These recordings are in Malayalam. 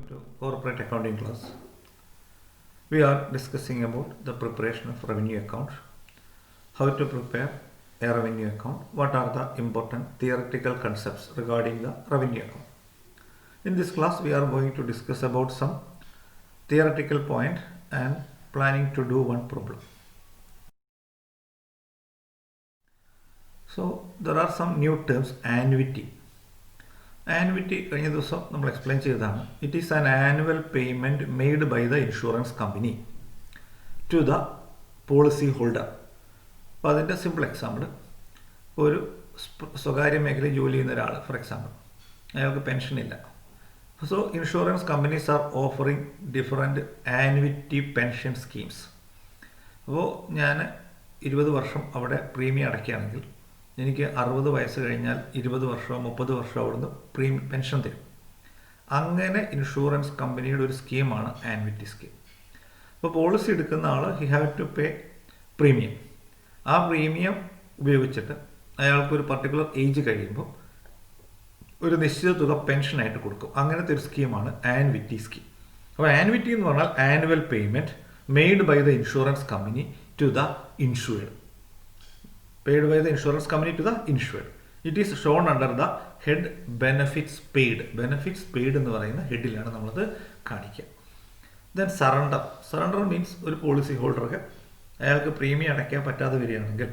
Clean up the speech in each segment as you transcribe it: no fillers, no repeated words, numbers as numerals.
to corporate accounting class. We are discussing about the preparation of revenue account, how to prepare a revenue account, what are the important theoretical concepts regarding the revenue account. In this class, we are going to discuss about some theoretical point and planning to do one problem. So there are some new terms. Annuity. Annuity കഴിഞ്ഞ ദിവസം നമ്മൾ എക്സ്പ്ലെയിൻ ചെയ്തതാണ്. It is an annual payment made by the insurance company to the policy holder. അപ്പോൾ അതിൻ്റെ സിമ്പിൾ എക്സാമ്പിൾ, ഒരു സ്വകാര്യ മേഖലയിൽ ജോലി ചെയ്യുന്ന ഒരാൾ, ഫോർ എക്സാമ്പിൾ, അയാൾക്ക് പെൻഷനില്ല. So insurance companies are offering different annuity pension schemes. അപ്പോൾ ഞാൻ 20 വർഷം അവിടെ പ്രീമിയം അടയ്ക്കുകയാണെങ്കിൽ എനിക്ക് 60 വയസ്സ് കഴിഞ്ഞാൽ 20 വർഷമോ 30 വർഷമോ അവിടുന്ന് പെൻഷൻ തരും. അങ്ങനെ ഇൻഷുറൻസ് കമ്പനിയുടെ ഒരു സ്കീമാണ് ആനുവിറ്റി സ്കീം. അപ്പോൾ പോളിസി എടുക്കുന്ന ആൾ he have to pay premium. ആ പ്രീമിയം ഉപയോഗിച്ചിട്ട് അയാൾക്കൊരു പർട്ടിക്കുലർ ഏജ് കഴിയുമ്പോൾ ഒരു നിശ്ചിത തുക പെൻഷനായിട്ട് കൊടുക്കും. അങ്ങനത്തെ ഒരു സ്കീമാണ് ആനുവിറ്റി സ്കീം. അപ്പോൾ ആനുവിറ്റി എന്ന് പറഞ്ഞാൽ annual payment made by the insurance company to the insured. Paid by the insurance company to the insured. It is shown under the head benefits paid. Benefits paid എന്ന് പറയുന്ന ഹെഡിലാണ് നമ്മളത് കാണിക്കുക. Then surrender. സറണ്ടർ മീൻസ് ഒരു പോളിസി ഹോൾഡർക്ക് അയാൾക്ക് പ്രീമിയം അടയ്ക്കാൻ പറ്റാതെ വരികയാണെങ്കിൽ,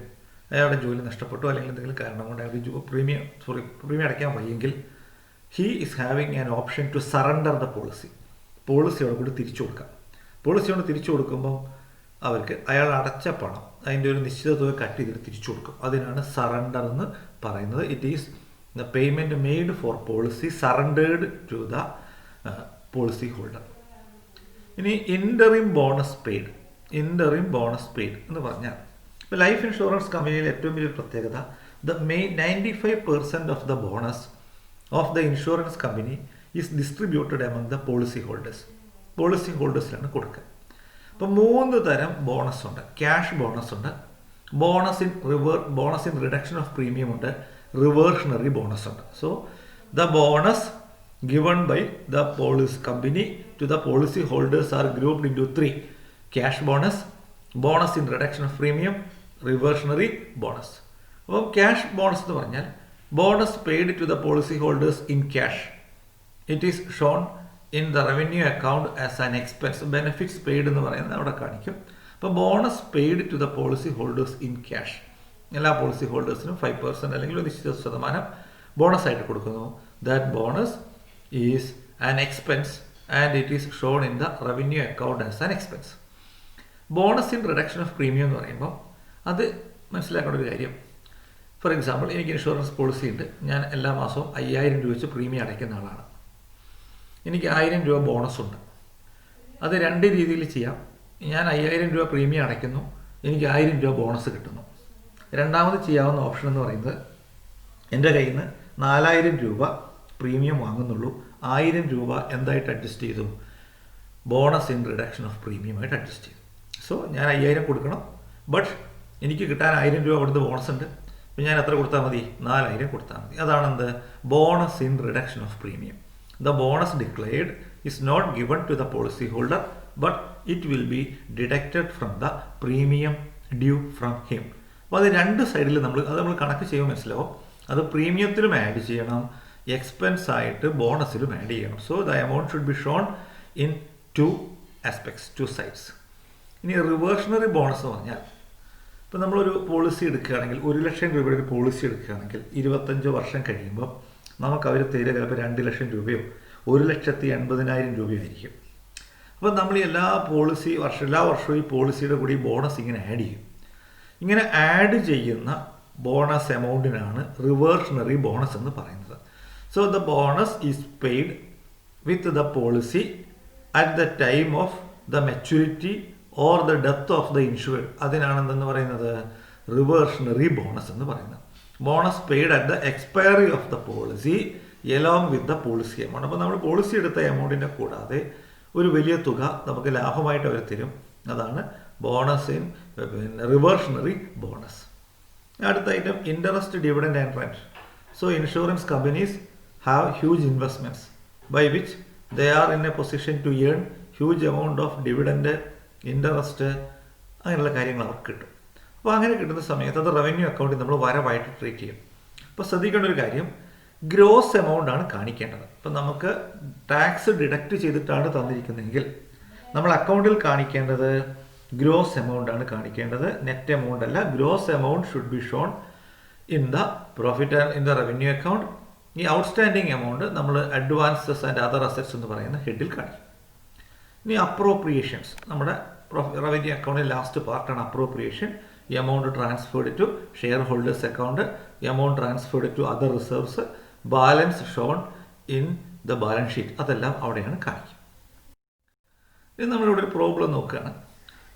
അയാളുടെ ജോലി നഷ്ടപ്പെട്ടു അല്ലെങ്കിൽ എന്തെങ്കിലും കാരണം കൊണ്ട് അയാൾക്ക് പ്രീമിയം അടയ്ക്കാൻ വയ്യെങ്കിൽ he is having an option to surrender the policy. പോളിസിയോട് കൂടി തിരിച്ചു കൊടുക്കാം. പോളിസിയോട് തിരിച്ചു കൊടുക്കുമ്പം അവർക്ക് അയാൾ അടച്ച പണം അതിൻ്റെ ഒരു നിശ്ചിത തുക കട്ട് ചെയ്തിട്ട് തിരിച്ചു കൊടുക്കും. അതിനാണ് സറണ്ടർ എന്ന് പറയുന്നത്. It is the payment made for policy surrendered to the policy holder. ഇനി interim bonus paid. Interim bonus paid എന്ന് പറഞ്ഞാൽ ഇപ്പോൾ ലൈഫ് ഇൻഷുറൻസ് കമ്പനിയിലെ ഏറ്റവും വലിയ പ്രത്യേകത, the 95% of the bonus of the insurance company is distributed among the policy holders. Policy ഹോൾഡേഴ്സിലാണ് കൊടുക്കുക. ഇപ്പോൾ 3 തരം ബോണസ് ഉണ്ട്. ക്യാഷ് ബോണസ് ഉണ്ട്, bonus in reduction of premium ഉണ്ട്, റിവേർഷണറി ബോണസ് ഉണ്ട്. So the bonus given by the policy company to the policy holders are grouped into 3: cash bonus, bonus in reduction of premium, reversionary bonus. അപ്പോൾ ക്യാഷ് ബോണസ് എന്ന് പറഞ്ഞാൽ bonus paid to the policy holders in cash. It is shown in the revenue account as an expense. Benefits paid എന്ന് പറയുന്നത് അവിടെ കാണിക്കും. അപ്പോൾ bonus paid to the policy holders in cash. എല്ലാ പോളിസി ഹോൾഡേഴ്സിനും 5% അല്ലെങ്കിൽ ഒരു നിശ്ചിത ശതമാനം ബോണസ് ആയിട്ട് കൊടുക്കുന്നു. That bonus is an expense and it is shown in the revenue account as an expense. Bonus in reduction of premium എന്ന് പറയുമ്പോൾ അത് മനസ്സിലാക്കേണ്ട ഒരു കാര്യം, ഫോർ എക്സാമ്പിൾ, എനിക്ക് ഇൻഷുറൻസ് പോളിസി ഉണ്ട്. ഞാൻ എല്ലാ മാസവും 5000 രൂപ വെച്ച് പ്രീമിയം അടയ്ക്കുന്ന ആളാണ്. എനിക്ക് 1000 രൂപ ബോണസ് ഉണ്ട്. അത് 2 രീതിയിൽ ചെയ്യാം. ഞാൻ 5000 രൂപ പ്രീമിയം അടയ്ക്കുന്നു, എനിക്ക് 1000 രൂപ ബോണസ് കിട്ടുന്നു. രണ്ടാമത് ചെയ്യാവുന്ന ഓപ്ഷൻ എന്ന് പറയുന്നത്, എൻ്റെ കയ്യിൽ നിന്ന് 4000 രൂപ പ്രീമിയം വാങ്ങുന്നുള്ളൂ, 1000 രൂപ എന്തായിട്ട് അഡ്ജസ്റ്റ് ചെയ്തു? ബോണസ് ഇൻ റിഡക്ഷൻ ഓഫ് പ്രീമിയമായിട്ട് അഡ്ജസ്റ്റ് ചെയ്തു. സോ ഞാൻ 5000 കൊടുക്കണം, ബട്ട് എനിക്ക് കിട്ടാൻ 1000 രൂപ കൊടുത്ത് ബോണസ് ഉണ്ട്. അപ്പോൾ ഞാൻ എത്ര കൊടുത്താൽ മതി? 4000 കൊടുത്താൽ മതി. അതാണ് എന്ത്? Bonus in reduction of premium. The bonus declared is not given to the policy holder, but it will be deducted from the premium due from him. അപ്പോൾ അത് 2 സൈഡിൽ നമ്മൾ കണക്ക് ചെയ്യുമ്പോൾ മനസ്സിലാവും. അത് പ്രീമിയത്തിലും ആഡ് ചെയ്യണം, എക്സ്പെൻസ് ആയിട്ട് ബോണസിലും ആഡ് ചെയ്യണം. So the amount should be shown in 2 aspects, 2 sides. ഇനി റിവേർഷണറി ബോണസ് എന്ന് പറഞ്ഞാൽ, ഇപ്പോൾ നമ്മളൊരു പോളിസി എടുക്കുകയാണെങ്കിൽ, 1 ലക്ഷം രൂപയുടെ ഒരു പോളിസി എടുക്കുകയാണെങ്കിൽ 25 വർഷം കഴിയുമ്പോൾ നമുക്ക് അവർ തരിക ചിലപ്പോൾ 2 ലക്ഷം രൂപയോ 1,80,000 രൂപയോ ആയിരിക്കും. അപ്പോൾ നമ്മൾ എല്ലാ വർഷവും ഈ പോളിസിയുടെ കൂടി ബോണസ് ഇങ്ങനെ ആഡ് ചെയ്യും. ഇങ്ങനെ ആഡ് ചെയ്യുന്ന ബോണസ് എമൗണ്ടിനാണ് റിവേർഷണറി ബോണസ് എന്ന് പറയുന്നത്. So the bonus is paid with the policy at the time of the maturity or the death of the insured. അതിനാണ് എന്തെന്ന് പറയുന്നത്? റിവേർഷണറി ബോണസ് എന്ന് പറയുന്നത്. Bonus paid at the expiry of the policy along with the policy amount. അപ്പോൾ നമ്മൾ പോളിസി എടുത്ത എമൗണ്ടിനെ കൂടാതെ ഒരു വലിയ തുക നമുക്ക് ലാഭമായിട്ട് അവർ തരും. അതാണ് ബോണസ് ഇൻ റിവേർഷണറി ബോണസ്. അടുത്ത item, interest, dividend and rent. So insurance companies have huge investments by which they are in a position to earn huge amount of dividend, interest, അങ്ങനെയുള്ള കാര്യങ്ങൾ അവർക്ക് കിട്ടും. അപ്പോൾ അങ്ങനെ കിട്ടുന്ന സമയത്ത് അത് റവന്യൂ അക്കൗണ്ടിൽ നമ്മൾ വരവായിട്ട് ട്രീറ്റ് ചെയ്യും. അപ്പോൾ ശ്രദ്ധിക്കേണ്ട ഒരു കാര്യം, ഗ്രോസ് എമൗണ്ട് ആണ് കാണിക്കേണ്ടത്. ഇപ്പം നമുക്ക് ടാക്സ് ഡിഡക്റ്റ് ചെയ്തിട്ടാണ് തന്നിരിക്കുന്നതെങ്കിൽ നമ്മൾ അക്കൗണ്ടിൽ കാണിക്കേണ്ടത് ഗ്രോസ് എമൗണ്ട് ആണ് കാണിക്കേണ്ടത്, നെറ്റ് എമൗണ്ട് അല്ല. Gross amount should be shown in the profit and in the revenue account. ഈ ഔട്ട്സ്റ്റാൻഡിങ് എമൗണ്ട് നമ്മൾ അഡ്വാൻസസ് ആൻഡ് അതർ അസറ്റ്സ് എന്ന് പറയുന്ന ഹെഡിൽ കാണിക്കും. ഇനി അപ്രോപ്രിയേഷൻസ്, നമ്മുടെ റവന്യൂ അക്കൗണ്ടിൽ ലാസ്റ്റ് പാർട്ടാണ് appropriation. Amount transferred to share holders account, amount transferred to other reserves, balance shown in the balance sheet, അതെല്ലാം അവിടെയാണ് കാണിക്കുക. ഇനി നമ്മളിവിടെ ഒരു പ്രോബ്ലം നോക്കുകയാണ്.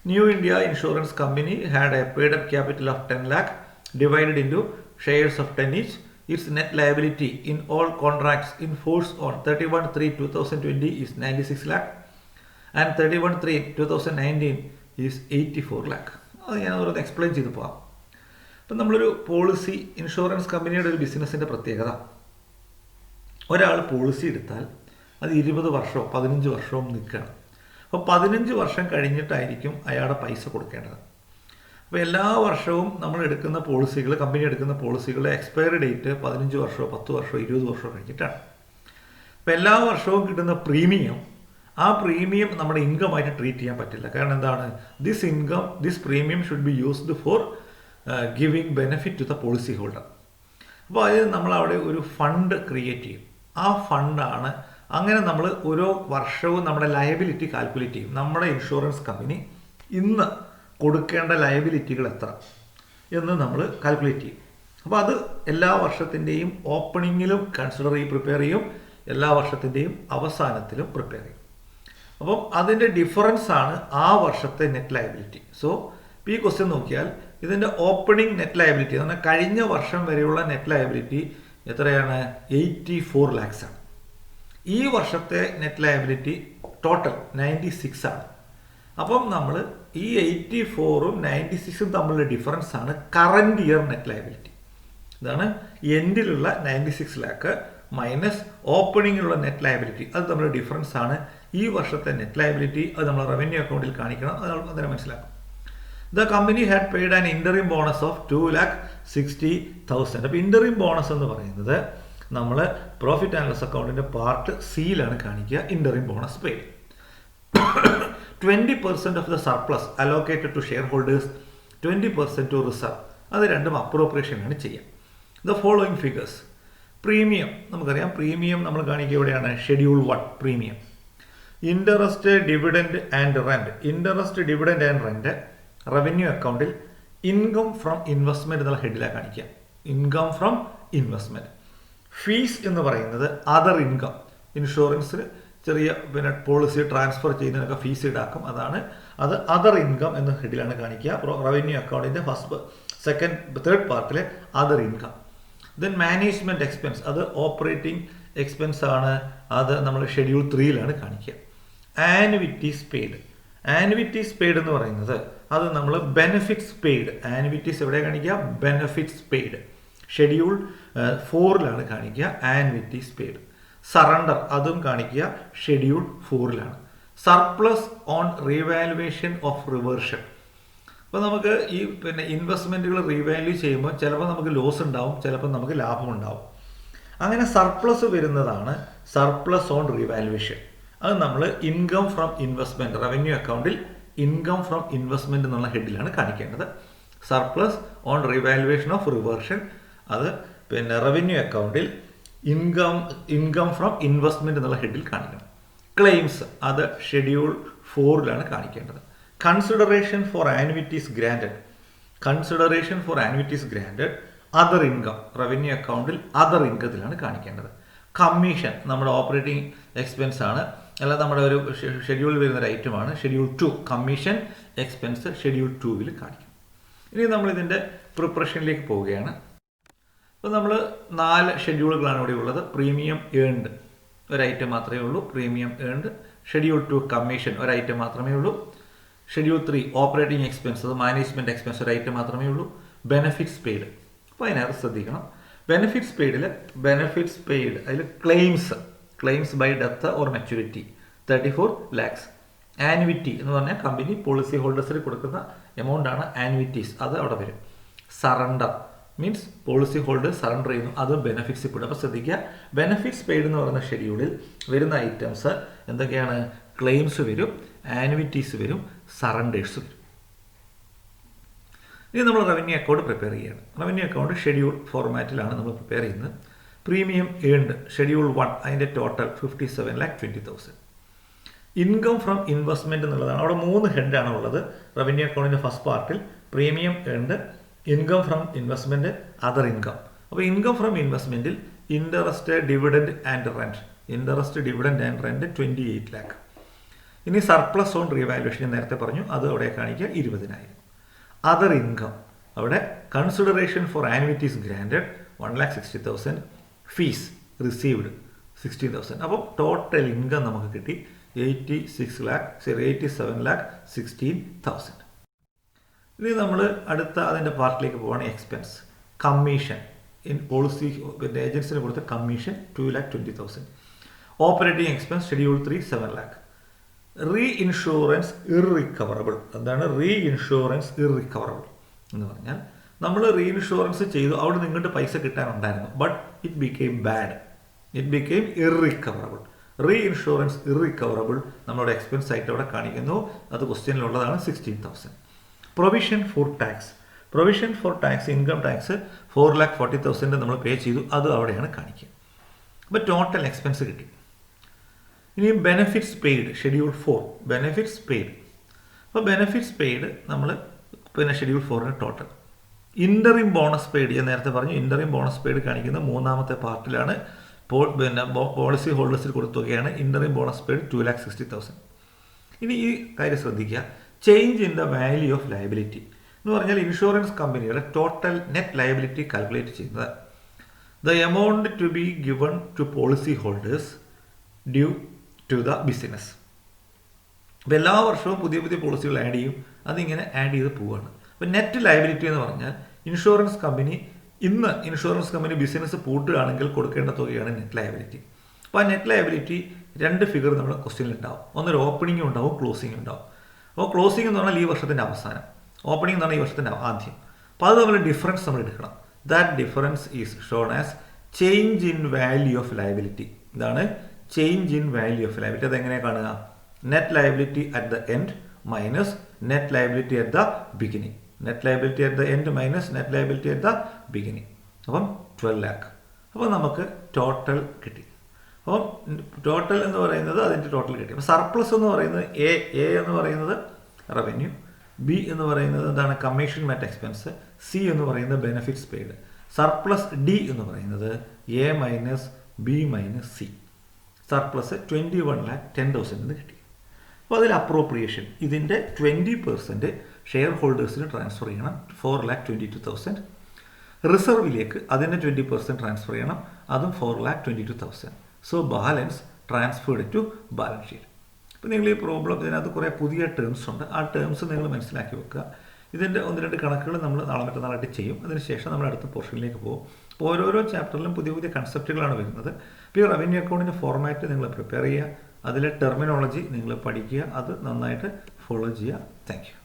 New India insurance company had a paid up capital of 10 lakh divided into shares of 10 each. Its net liability in all contracts in force on 31/3/2020 is 96 lakh and 31/3/2019 is 84 lakh. അത് ഞാൻ ഓരോന്ന് എക്സ്പ്ലെയിൻ ചെയ്ത് പോകാം. അപ്പം നമ്മളൊരു പോളിസി, ഇൻഷുറൻസ് കമ്പനിയുടെ ഒരു ബിസിനസ്സിൻ്റെ പ്രത്യേകത, ഒരാൾ പോളിസി എടുത്താൽ അത് 20 വർഷമോ 15 വർഷവും നിൽക്കുകയാണ്. അപ്പോൾ 15 വർഷം കഴിഞ്ഞിട്ടായിരിക്കും അയാളുടെ പൈസ കൊടുക്കേണ്ടത്. അപ്പോൾ എല്ലാ വർഷവും നമ്മൾ എടുക്കുന്ന പോളിസികൾ, കമ്പനി എടുക്കുന്ന പോളിസികളുടെ എക്സ്പയറി ഡേറ്റ് 15 വർഷമോ 10 വർഷമോ 20 വർഷമോ കഴിഞ്ഞിട്ടാണ്. അപ്പോൾ എല്ലാ വർഷവും കിട്ടുന്ന പ്രീമിയം, ആ പ്രീമിയം നമ്മുടെ ഇൻകം ആയിട്ട് ട്രീറ്റ് ചെയ്യാൻ പറ്റില്ല. കാരണം എന്താണ്, this premium should be used for giving benefit to the policy holder. അപ്പോൾ അതിന് നമ്മൾ അവിടെ ഒരു ഫണ്ട് ക്രിയേറ്റ് ചെയ്യും. ആ ഫണ്ടാണ്, അങ്ങനെ നമ്മൾ ഓരോ വർഷവും നമ്മുടെ ലയബിലിറ്റി കാൽക്കുലേറ്റ് ചെയ്യും. നമ്മുടെ ഇൻഷുറൻസ് കമ്പനി ഇന്ന് കൊടുക്കേണ്ട ലയബിലിറ്റികൾ എത്ര എന്ന് നമ്മൾ കാൽക്കുലേറ്റ് ചെയ്യും. അപ്പോൾ അത് എല്ലാ വർഷത്തിൻ്റെയും ഓപ്പണിങ്ങിലും പ്രിപ്പയർ ചെയ്യും, എല്ലാ വർഷത്തിൻ്റെയും അവസാനത്തിലും പ്രിപ്പയർ ചെയ്യും. അപ്പം അതിൻ്റെ ഡിഫറൻസ് ആണ് ആ വർഷത്തെ നെറ്റ് ലയബിലിറ്റി. സോ ഈ ക്വസ്റ്റ്യൻ നോക്കിയാൽ ഇതിൻ്റെ ഓപ്പണിംഗ് നെറ്റ് ലയബിലിറ്റി എന്ന് പറഞ്ഞാൽ കഴിഞ്ഞ വർഷം വരെയുള്ള നെറ്റ് ലയബിലിറ്റി എത്രയാണ്? 84 lakhs ആണ്. ഈ വർഷത്തെ നെറ്റ് ലയബിലിറ്റി ടോട്ടൽ 96 ആണ്. അപ്പം നമ്മൾ ഈ 84ഉം 96ഉം തമ്മിലുള്ള ഡിഫറൻസ് ആണ് കറൻറ്റ് ഇയർ നെറ്റ് ലയബിലിറ്റി. ഇതാണ് എൻഡിലുള്ള 96 lakh മൈനസ് ഓപ്പണിങ്ങിലുള്ള നെറ്റ് ലയബിലിറ്റി. അത് തമ്മിലുള്ള ഡിഫറൻസ് ആണ് ഈ വർഷത്തെ നെറ്റ് ലയബിലിറ്റി. അത് നമ്മൾ റവന്യൂ അക്കൗണ്ടിൽ കാണിക്കണം, അത് അതിനെ മനസ്സിലാക്കും. The company had paid an interim bonus of 2,60,000. അപ്പോൾ ഇൻ്ററിം ബോണസ് എന്ന് പറയുന്നത് നമ്മൾ പ്രോഫിറ്റ് ആൻഡ് ലോസ് അക്കൗണ്ടിൻ്റെ പാർട്ട് സിയിലാണ് കാണിക്കുക. Interim bonus paid 20% of the surplus allocated to share holders, 20% to reserve. അത് രണ്ടും അപ്രോപ്രിയേഷനാണ് ചെയ്യുക. The following figures. പ്രീമിയം നമുക്കറിയാം, പ്രീമിയം നമ്മൾ കാണിക്കുക എവിടെയാണ്? Schedule 1 premium. Interest, dividend and rent. Interest, dividend and rent revenue അക്കൗണ്ടിൽ ഇൻകം ഫ്രം ഇൻവെസ്റ്റ്മെന്റ് എന്നുള്ള ഹെഡിലാണ് കാണിക്കുക. Income from investment. ഫീസ് എന്ന് പറയുന്നത് അതർ ഇൻകം. ഇൻഷുറൻസിൽ ചെറിയ പോളിസി ട്രാൻസ്ഫർ ചെയ്യുന്നതിനൊക്കെ ഫീസ് ഈടാക്കും, അത് അതർ ഇൻകം എന്ന ഹെഡിലാണ് കാണിക്കുക. റവന്യൂ അക്കൗണ്ടിൻ്റെ തേർഡ് പാർട്ടിലെ other income. Then management expense, അത് ഓപ്പറേറ്റിംഗ് എക്സ്പെൻസ് ആണ്, അത് നമ്മൾ ഷെഡ്യൂൾ 3യിലാണ് കാണിക്കുക. Annuities paid. ആനുവിറ്റീസ് പെയ്ഡ് എന്ന് പറയുന്നത് അത് നമ്മൾ ബെനിഫിറ്റ്സ് പെയ്ഡ്. ആനുവിറ്റീസ് എവിടെ കാണിക്കുക? Benefits paid. ഷെഡ്യൂൾ 4ലാണ് കാണിക്കുക ആനുവിറ്റീസ് പെയ്ഡ്. സറണ്ടർ അതും കാണിക്കുക ഷെഡ്യൂൾ 4ലാണ്. Surplus on revaluation of reversion. അപ്പോൾ നമുക്ക് ഈ ഇൻവെസ്റ്റ്മെൻറ്റുകൾ റീവാല്യൂ ചെയ്യുമ്പോൾ ചിലപ്പോൾ നമുക്ക് ലോസ് ഉണ്ടാവും, ചിലപ്പോൾ നമുക്ക് ലാഭം ഉണ്ടാവും. അങ്ങനെ സർപ്ലസ് വരുന്നതാണ് സർപ്ലസ് ഓൺ റീവാലുവേഷൻ. അത് നമ്മൾ ഇൻകം ഫ്രം ഇൻവെസ്റ്റ്മെൻറ്റ് റവന്യൂ അക്കൗണ്ടിൽ ഇൻകം ഫ്രം ഇൻവെസ്റ്റ്മെൻറ്റ് എന്നുള്ള ഹെഡിലാണ് കാണിക്കേണ്ടത്. Surplus on revaluation of reversion അത് റവന്യൂ അക്കൗണ്ടിൽ ഇൻകം ഫ്രം ഇൻവെസ്റ്റ്മെൻറ്റ് എന്നുള്ള ഹെഡിൽ കാണിക്കണം. ക്ലെയിംസ് അത് ഷെഡ്യൂൾ 4ലാണ് കാണിക്കേണ്ടത്. Consideration for annuities granted. Consideration for annuities granted other income revenue അക്കൗണ്ടിൽ അതർ ഇൻകത്തിലാണ് കാണിക്കേണ്ടത്. കമ്മീഷൻ നമ്മുടെ ഓപ്പറേറ്റിംഗ് എക്സ്പെൻസ് ആണ്, അല്ല നമ്മുടെ ഒരു ഷെഡ്യൂളിൽ വരുന്ന ഒരു ഐറ്റമാണ്. ഷെഡ്യൂൾ 2 കമ്മീഷൻ എക്സ്പെൻസ് ഷെഡ്യൂൾ 2വിൽ കാണിക്കും. ഇനി നമ്മളിതിൻ്റെ പ്രിപ്പറേഷനിലേക്ക് പോവുകയാണ്. അപ്പോൾ നമ്മൾ 4 ഷെഡ്യൂളുകളാണ് ഇവിടെ ഉള്ളത്. പ്രീമിയം ഏൺഡ് ഒരു ഐറ്റം മാത്രമേ ഉള്ളൂ, പ്രീമിയം ഏൺഡ്. ഷെഡ്യൂൾ 2 കമ്മീഷൻ ഒരു ഐറ്റം മാത്രമേ ഉള്ളൂ. ഷെഡ്യൂൾ 3 ഓപ്പറേറ്റിംഗ് എക്സ്പെൻസ് അത് മാനേജ്മെൻറ്റ് എക്സ്പെൻസ് ഒരു ഐറ്റം മാത്രമേ ഉള്ളൂ. Benefits paid. അപ്പോൾ അതിനകത്ത് ശ്രദ്ധിക്കണം, ബെനിഫിറ്റ്സ് പെയ്ഡ് അതിൽ claims claims by death or maturity 34 lakhs. Annuity എന്ന് പറഞ്ഞാൽ കമ്പനി പോളിസി ഹോൾഡേഴ്സിന് കൊടുക്കുന്ന എമൗണ്ട് ആണ് ആനുവിറ്റീസ്, അത് അവിടെ വരും. Surrender means policy holder surrender ചെയ്യുന്നു, അത് ബെനിഫിറ്റ്സ് പെയ്ഡ്. അപ്പോൾ ശ്രദ്ധിക്കുക, ബെനിഫിറ്റ്സ് പെയ്ഡ് എന്ന് പറയുന്ന ഷെഡ്യൂളിൽ വരുന്ന ഐറ്റംസ് എന്തൊക്കെയാണ്? ക്ലെയിംസ് വരും, ആനുവിറ്റീസ് വരും, സറണ്ടേഴ്സ് വരും. ഇനി നമ്മൾ റവന്യൂ അക്കൗണ്ട് പ്രിപ്പയർ ചെയ്യുകയാണ്. റവന്യൂ അക്കൗണ്ട് ഷെഡ്യൂൾ ഫോർമാറ്റിലാണ് നമ്മൾ പ്രിപ്പയർ ചെയ്യുന്നത്. പ്രീമിയം ഏൺഡ് ഷെഡ്യൂൾ 1 അതിൻ്റെ ടോട്ടൽ 57,20,000. ഇൻകം ഫ്രം ഇൻവെസ്റ്റ്മെൻറ്റ് എന്നുള്ളതാണ്. അവിടെ 3 ഹെഡാണ് ഉള്ളത് റവന്യൂ അക്കൗണ്ടിൻ്റെ ഫസ്റ്റ് പാർട്ടിൽ. Premium earned, income from investment, other income. അപ്പോൾ ഇൻകം ഫ്രം ഇൻവെസ്റ്റ്മെൻറ്റിൽ interest, dividend and rent. Interest, dividend and rent 28 lakh. ഇനി സർപ്ലസ് ഓൺ റീവാലുവേഷൻ ഞാൻ നേരത്തെ പറഞ്ഞു, അത് അവിടെ കാണിക്കുക 20,000. അതർ ഇൻകം അവിടെ consideration for annuities granted 1,60,000, fees received 16,000. അപ്പോൾ ടോട്ടൽ ഇൻകം നമുക്ക് കിട്ടി 87,16,000. ഇനി നമ്മൾ അടുത്ത അതിൻ്റെ പാർട്ടിലേക്ക് പോവാണ് എക്സ്പെൻസ്. കമ്മീഷൻ ഇൻ പോളിസി ഏജൻസിന് കൊടുത്ത commission 2,20,000. Operating expense schedule 3 7 lakh. Reinsurance irrecoverable. എന്താണ് റീ ഇൻഷുറൻസ് ഇർറിക്കവറബിൾ എന്ന് പറഞ്ഞാൽ? നമ്മൾ റീ ഇൻഷുറൻസ് ചെയ്തു, അവിടെ നിങ്ങോട്ട് പൈസ കിട്ടാനുണ്ടായിരുന്നു, but it became bad, it became irrecoverable. Reinsurance irrecoverable നമ്മളുടെ എക്സ്പെൻസ് ആയിട്ട് അവിടെ കാണിക്കുന്നു, അത് ക്വസ്റ്റ്യനിലുള്ളതാണ് 16,000. Provision for tax. Provision for tax, income tax 4,40,000 നമ്മൾ പേ ചെയ്തു, അത് അവിടെയാണ് കാണിക്കുക. അപ്പോൾ ടോട്ടൽ എക്സ്പെൻസ് കിട്ടി. ഇനി benefits paid schedule 4. Benefits paid. അപ്പോൾ ബെനിഫിറ്റ്സ് പെയ്ഡ് നമ്മൾ പിന്നെ ഷെഡ്യൂൾ 4ന് ടോട്ടൽ. ഇൻ്ററിം ബോണസ് പെയ്ഡ് ഞാൻ നേരത്തെ പറഞ്ഞു, ഇൻ്ററിം ബോണസ് പെയ്ഡ് കാണിക്കുന്ന 3ാമത്തെ പാർട്ടിലാണ്. പിന്നെ പോളിസി ഹോൾഡേഴ്സിൽ കൊടുത്തുകയാണ് ഇൻ്ററിം ബോണസ് പെയ്ഡ് 2,60,000. ഇനി ഈ കാര്യം ശ്രദ്ധിക്കുക, change in the value of liability എന്ന് പറഞ്ഞാൽ ഇൻഷുറൻസ് കമ്പനിയുടെ ടോട്ടൽ നെറ്റ് ലയബിലിറ്റി കാൽക്കുലേറ്റ് ചെയ്യുന്നത് the amount to be given to policy holders due to the business. അപ്പോൾ എല്ലാ വർഷവും പുതിയ പുതിയ പോളിസികൾ ആഡ് ചെയ്യും, അതിങ്ങനെ ആഡ് ചെയ്ത് പോവുകയാണ്. അപ്പോൾ നെറ്റ് ലയബിലിറ്റി എന്ന് പറഞ്ഞാൽ ഇൻഷുറൻസ് കമ്പനി ഇന്ന് ഇൻഷുറൻസ് കമ്പനി ബിസിനസ് പൂട്ടുകയാണെങ്കിൽ കൊടുക്കേണ്ട തുകയാണ് നെറ്റ് ലയബിലിറ്റി. അപ്പോൾ ആ നെറ്റ് ലയബിലിറ്റി 2 ഫിഗർ നമ്മുടെ ക്വസ്റ്റ്യനിൽ ഉണ്ടാവും. ഒന്നൊരു ഓപ്പണിംഗ് ഉണ്ടാവും, ക്ലോസിംഗ് ഉണ്ടാവും. അപ്പോൾ ക്ലോസിംഗ് എന്ന് പറഞ്ഞാൽ ഈ വർഷത്തിൻ്റെ അവസാനം, ഓപ്പണിംഗ് എന്ന് പറഞ്ഞാൽ ഈ വർഷത്തിൻ്റെ ആദ്യം. അപ്പോൾ അത് നമ്മൾ ഡിഫറൻസ് നമ്മൾ എടുക്കണം. That difference is shown as change in value of liability. ഇതാണ് change in value of liability. അതെങ്ങനെയാണ് കാണുക? Net liability at the end minus net liability at the beginning. Net liability at the end minus net liability at the beginning. അപ്പം 12 lakh. അപ്പോൾ നമുക്ക് ടോട്ടൽ കിട്ടി. അപ്പം ടോട്ടൽ എന്ന് പറയുന്നത് അതിൻ്റെ ടോട്ടൽ കിട്ടി. അപ്പോൾ സർപ്ലസ് എന്ന് പറയുന്നത് എ എന്ന് പറയുന്നത് റവന്യൂ, ബി എന്ന് പറയുന്നത് എന്താണ്? കമ്മീഷൻ മെറ്റ് എക്സ്പെൻസ്, സി എന്ന് പറയുന്നത് ബെനിഫിറ്റ്സ് പെയ്ഡ്. സർപ്ലസ് ഡി എന്ന് പറയുന്നത് A minus B minus C. Surplus 21,10,000 കിട്ടി. അപ്പോൾ അതിൽ അപ്രോപ്രിയേഷൻ ഇതിൻ്റെ 20% ഷെയർ ഹോൾഡേഴ്സിന് ട്രാൻസ്ഫർ ചെയ്യണം, 4,22,000. റിസർവിലേക്ക് അതിൻ്റെ 20% ട്രാൻസ്ഫർ ചെയ്യണം, അതും 4,22,000. So balance transferred to balance sheet. അപ്പോൾ നിങ്ങൾ ഈ പ്രോബ്ലം ഇതിനകത്ത് കുറേ പുതിയ ടേംസ് ഉണ്ട്, ആ ടേംസ് നിങ്ങൾ മനസ്സിലാക്കി വെക്കുക. ഇതിൻ്റെ 1-2 കണക്കുകൾ നമ്മൾ നാളെ മറ്റന്നാളായിട്ട് ചെയ്യും. അതിനുശേഷം നമ്മൾ അടുത്ത പോർഷനിലേക്ക് പോകും. അപ്പോൾ ഓരോരോ ചാപ്റ്ററിലും പുതിയ പുതിയ കൺസെപ്റ്റുകളാണ് വരുന്നത്. ഇപ്പോൾ ഈ റവന്യൂ അക്കൗണ്ടിൻ്റെ ഫോർമാറ്റ് നിങ്ങൾ പ്രിപ്പയർ ചെയ്യുക, അതിലെ ടെർമിനോളജി നിങ്ങൾ പഠിക്കുക, അത് നന്നായിട്ട് ഫോളോ ചെയ്യുക. Thank you.